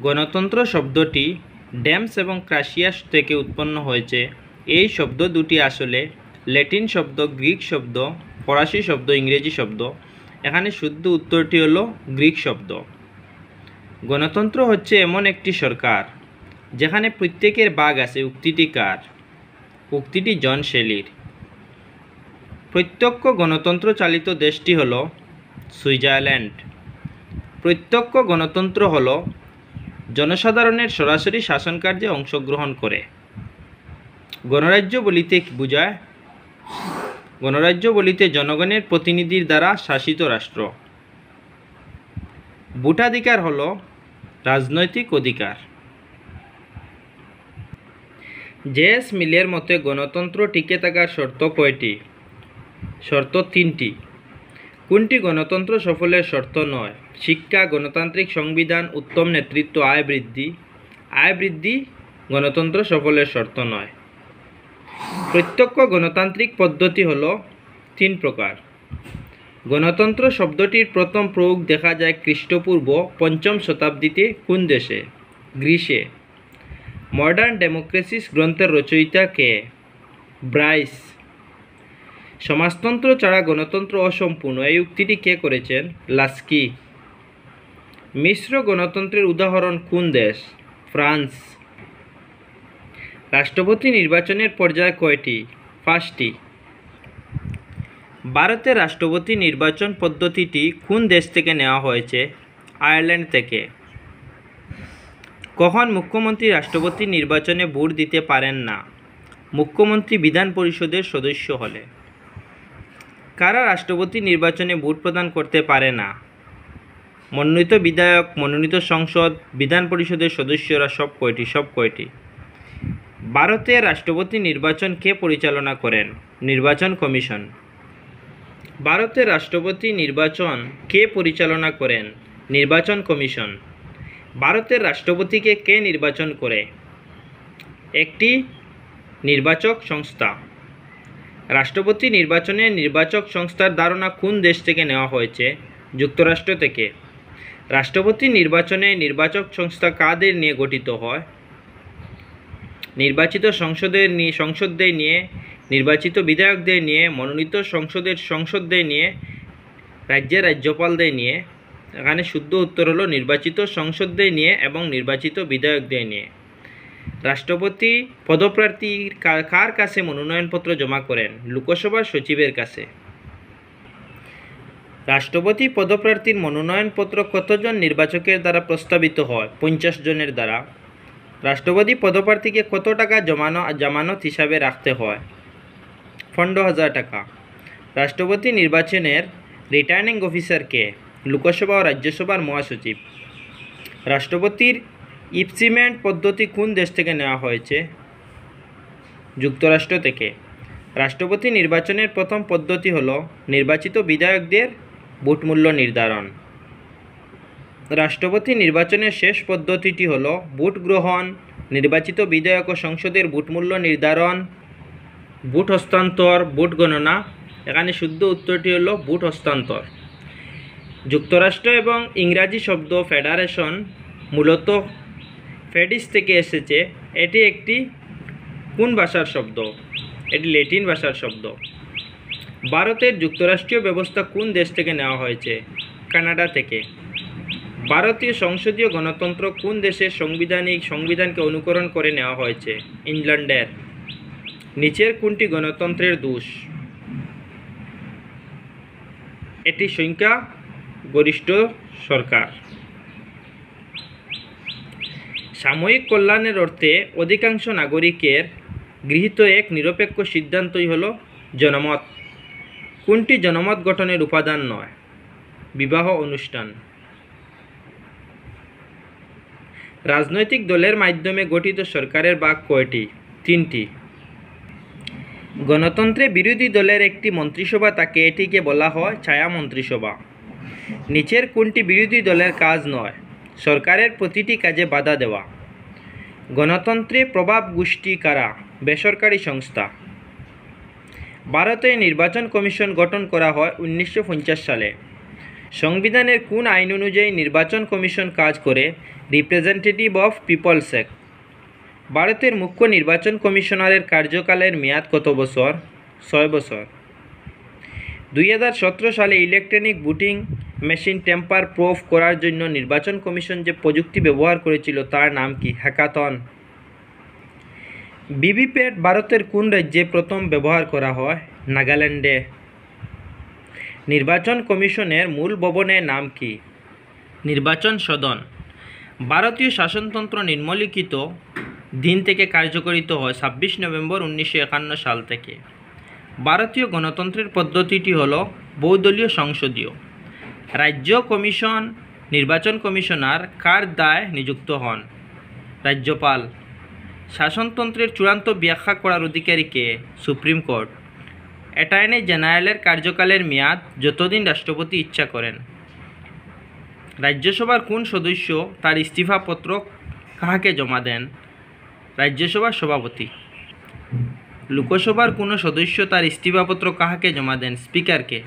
গণতন্ত্র শব্দটি ডেমস এবং ক্রাসিয়াস থেকে উৎপন্ন হয়েছে। এই শব্দ দুটি আসলে ল্যাটিন শব্দ, গ্রিক শব্দ, ফরাসি শব্দ, ইংরেজি শব্দ। এখানে শুদ্ধ উত্তরটি হলো গ্রিক শব্দ। গণতন্ত্র হচ্ছে এমন একটি সরকার যেখানে প্রত্যেকের ভাগ আছে। উক্তিটি কার? উক্তিটি জন শেলির। প্রত্যক্ষ গণতন্ত্র চালিত দেশটি হল সুইজারল্যান্ড। প্রত্যক্ষ গণতন্ত্র হল জনসাধারণের সরাসরি শাসনকার্যে অংশগ্রহণ করে। গণরাজ্য বলিতে কি বোঝায়? গণরাজ্য বলিতে জনগণের প্রতিনিধির দ্বারা শাসিত রাষ্ট্র। ভোটাধিকার হল রাজনৈতিক অধিকার। জে.এস. মিলের মতে গণতন্ত্র টিকে থাকার শর্ত কয়টি? শর্ত 3টি। কোনটি গণতন্ত্র সফলের শর্ত নয়? শিক্ষা, গণতান্ত্রিক সংবিধান, উত্তম নেতৃত্ব, আয় বৃদ্ধি। আয় বৃদ্ধি গণতন্ত্র সফলের শর্ত নয়। প্রত্যক্ষ গণতান্ত্রিক পদ্ধতি হল 3 প্রকার। গণতন্ত্র শব্দটির প্রথম প্রয়োগ দেখা যায় খ্রিস্টপূর্ব 5ম শতাব্দীতে। কোন দেশে? গ্রিসে। মডার্ন ডেমোক্রেসিস গ্রন্থের রচয়িতা কে? ব্রাইস। সমাজতন্ত্র ছাড়া গণতন্ত্র অসম্পূর্ণ, এই উক্তিটি কে করেছেন? লাস্কি। মিশ্র গণতন্ত্রের উদাহরণ কোন দেশ? ফ্রান্স। রাষ্ট্রপতি নির্বাচনের পর্যায় কয়টি? 5টি। ভারতের রাষ্ট্রপতি নির্বাচন পদ্ধতিটি কোন দেশ থেকে নেওয়া হয়েছে? আয়ারল্যান্ড থেকে। কখন মুখ্যমন্ত্রী রাষ্ট্রপতি নির্বাচনে ভোট দিতে পারেন না? মুখ্যমন্ত্রী বিধান পরিষদের সদস্য হলে। কারা রাষ্ট্রপতি নির্বাচনে ভোট প্রদান করতে পারে না? মনোনীত বিধায়ক, মনোনীত সংসদ, বিধান পরিষদের সদস্যরা। সব কয়টি? ভারতের রাষ্ট্রপতি নির্বাচন কে পরিচালনা করেন? নির্বাচন কমিশন। ভারতের রাষ্ট্রপতি নির্বাচন কে পরিচালনা করেন? নির্বাচন কমিশন। ভারতের রাষ্ট্রপতিকে কে নির্বাচন করে? একটি নির্বাচক সংস্থা। রাষ্ট্রপতি নির্বাচনে নির্বাচক সংস্থার ধারণা কোন দেশ থেকে নেওয়া হয়েছে? যুক্তরাষ্ট্র থেকে। রাষ্ট্রপতি নির্বাচনে নির্বাচক সংস্থা কাদের নিয়ে গঠিত হয়? নির্বাচিত সংসদদের নিয়ে, নির্বাচিত বিধায়কদের নিয়ে, মনোনীত সংসদদের নিয়ে, রাজ্যের রাজ্যপালদের নিয়ে। এখানে শুদ্ধ উত্তর হলো নির্বাচিত সংসদদের নিয়ে এবং নির্বাচিত বিধায়কদের নিয়ে। রাষ্ট্রপতি পদপ্রার্থী কার কাছে মনোনয়নপত্র জমা করেন? লোকসভার সচিবের কাছে। রাষ্ট্রপতি পদপ্রার্থীর মনোনয়নপত্র কতজন নির্বাচকের দ্বারা প্রস্তাবিত হয়? 50 জনের দ্বারা। রাষ্ট্রপতি পদপ্রার্থীকে কত টাকা জামানত হিসাবে রাখতে হয়? 15,000 টাকা। রাষ্ট্রপতি নির্বাচনের রিটার্নিং অফিসার কে? লোকসভা ও রাজ্যসভার মহাসচিব। রাষ্ট্রপতির ইম্পিচমেন্ট পদ্ধতি কোন দেশ থেকে নেওয়া হয়েছে? যুক্তরাষ্ট্র থেকে। রাষ্ট্রপতি নির্বাচনের প্রথম পদ্ধতি হল নির্বাচিত বিধায়কদের ভোটমূল্য নির্ধারণ। রাষ্ট্রপতি নির্বাচনের শেষ পদ্ধতিটি হল ভোট গ্রহণ, নির্বাচিত বিধায়ক ও সংসদের ভোটমূল্য নির্ধারণ, ভোট হস্তান্তর, ভোট গণনা। এখানে শুদ্ধ উত্তরটি হল ভোট হস্তান্তর। যুক্তরাষ্ট্র এবং ইংরাজি শব্দ ফেডারেশন মূলত ফেডিস থেকে এসেছে। এটি একটি কোন ভাষার শব্দ? এটি ল্যাটিন ভাষার শব্দ। ভারতের যুক্তরাষ্ট্রীয় ব্যবস্থা কোন দেশ থেকে নেওয়া হয়েছে? কানাডা থেকে। ভারতীয় সংসদীয় গণতন্ত্র কোন দেশের সংবিধানকে অনুকরণ করে নেওয়া হয়েছে? ইংল্যান্ডের। নিচের কোনটি গণতন্ত্রের দোষ? এটি সংখ্যা গরিষ্ঠ সরকার। সাময়িক কল্যাণের অর্থে অধিকাংশ নাগরিকের গৃহীত এক নিরপেক্ষ সিদ্ধান্তই হল জনমত। কোনটি জনমত গঠনের উপাদান নয়? বিবাহ অনুষ্ঠান। রাজনৈতিক দলের মাধ্যমে গঠিত সরকারের ভাগ কয়টি? 3টি। গণতন্ত্রে বিরোধী দলের একটি মন্ত্রিসভা থাকে, এটিকে বলা হয় ছায়া মন্ত্রিসভা। নিচের কোনটি বিরোধী দলের কাজ নয়? সরকারের প্রতিটি কাজে বাধা দেওয়া। গণতন্ত্রে প্রভাব গোষ্ঠী কারা? বেসরকারি সংস্থা। ভারতে নির্বাচন কমিশন গঠন করা হয় 1950 সালে। সংবিধানের কোন আইন অনুযায়ী নির্বাচন কমিশন কাজ করে? Representative of people's act. ভারতের মুখ্য নির্বাচন কমিশনারের কার্যকালের মেয়াদ কত বছর? 6 বছর। 2017 সালে electronic voting machine temper proof করার জন্য নির্বাচন কমিশন যে প্রযুক্তি ব্যবহার করেছিল তার নাম কি? হ্যাকাথন। ভিভিপ্যাট ভারতের কোন রাজ্যে প্রথম ব্যবহার করা হয়? নাগাল্যান্ডে। নির্বাচন কমিশনের মূল ভবনের নাম কি? নির্বাচন সদন। ভারতীয় শাসনতন্ত্র নিম্নলিখিত দিন থেকে কার্যকরিত হয়? 26 নভেম্বর 1951 সাল থেকে। ভারতীয় গণতন্ত্রের পদ্ধতিটি হল বহুদলীয় সংসদীয়। রাজ্য কমিশন নির্বাচন কমিশনার কার দায় নিযুক্ত হন? রাজ্যপাল। শাসনতন্ত্রের চূড়ান্ত ব্যাখ্যা করার অধিকারী কে? Supreme Court. অ্যাটর্নি জেনারেলের কার্যকালের মেয়াদ যতদিন রাষ্ট্রপতি ইচ্ছা করেন। রাজ্যসভার কোন সদস্য তার ইস্তফাপত্র কাহাকে জমা দেন? রাজ্যসভার সভাপতি। লোকসভার কোন সদস্য তার ইস্তফাপত্র কাহাকে জমা দেন? স্পিকারকে।